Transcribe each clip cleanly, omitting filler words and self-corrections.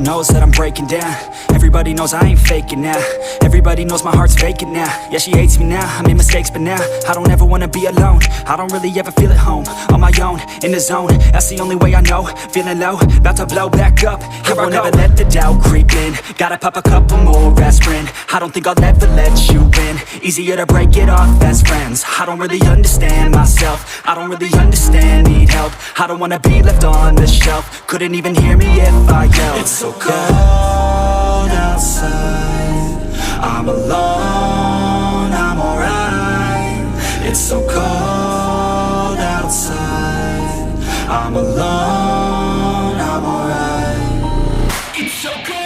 knows that I'm breaking down. Everybody knows I ain't faking now. Everybody knows my heart's vacant now. Yeah, she hates me now, I made mistakes but now I don't ever wanna be alone. I don't really ever feel at home. On my own, in the zone, that's the only way I know. Feeling low, about to blow back up. Here I won't ever let the doubt creep in. Gotta pop a couple more aspirin. I don't think I'll ever let you in. Easier to break it off best friends. I don't really understand myself. I don't really understand, need help. I don't wanna be left on the shelf. Couldn't even hear me if I yelled. It's so cold outside, I'm alone, I'm alright. It's so cold outside, I'm alone, I'm alright. It's so cold.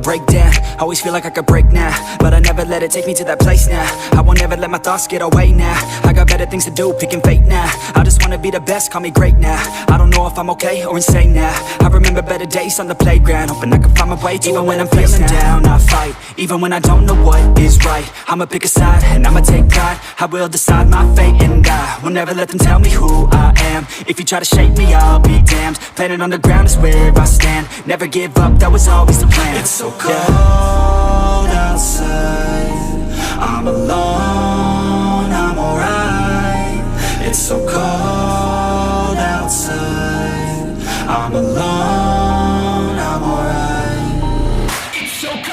Break down, always feel like I could break now, but I never let it take me to that place now. I won't ever let my thoughts get away now. I got better things to do, picking fate now. I just wanna be the best, call me great now. I don't know if I'm okay or insane now. I remember better days on the playground, hoping I can find my way. Even when I'm feeling down, I fight. Even when I don't know what is right, I'ma pick a side and I'ma take pride. I will decide my fate and I will never let them tell me who I am. If you try to shake me, I'll be damned. Planet on the ground is where I stand. Never give up, that was always the plan. It's so cold outside, I'm alone, I'm alright. It's so cold outside, I'm alone, I'm alright. It's so cold.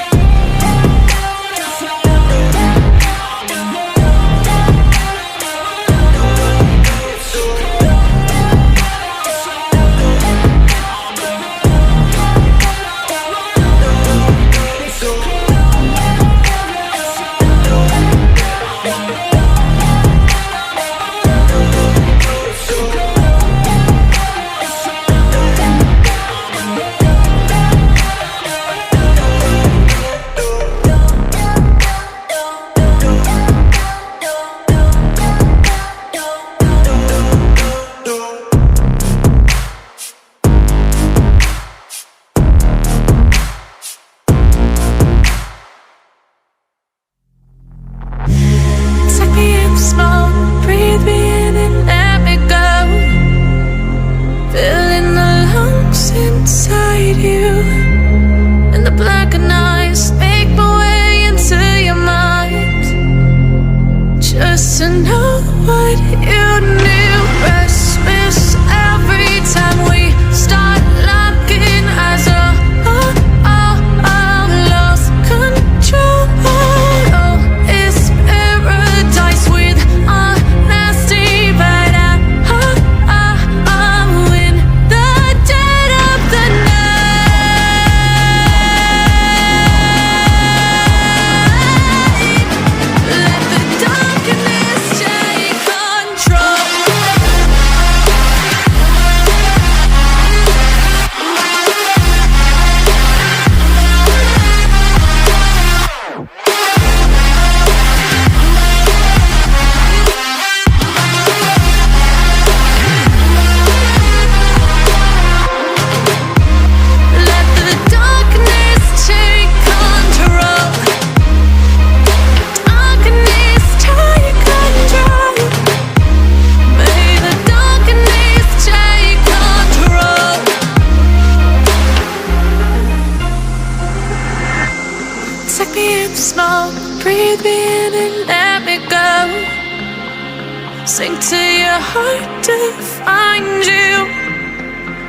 Sink to your heart to find you.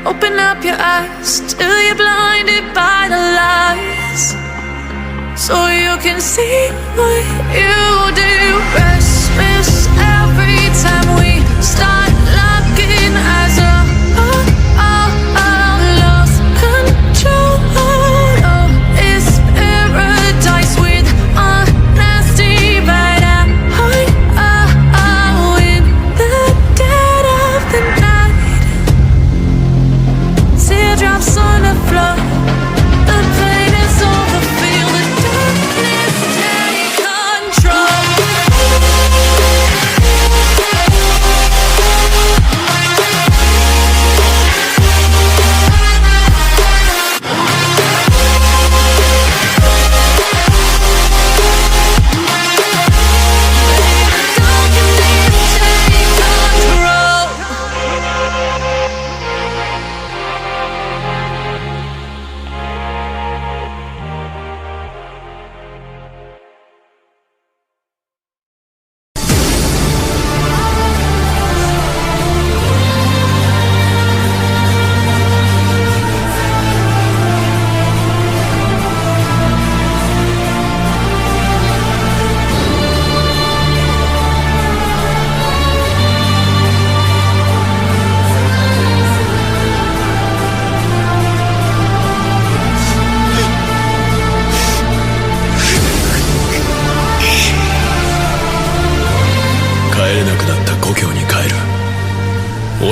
Open up your eyes till you're blinded by the lies, so you can see what you do. Restless every time we start locking eyes. Lost control. Oh, it's paradise with honesty, but I'm in the dead of the night. Teardrops on the floor.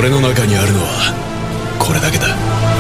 俺の中にあるのはこれだけだ。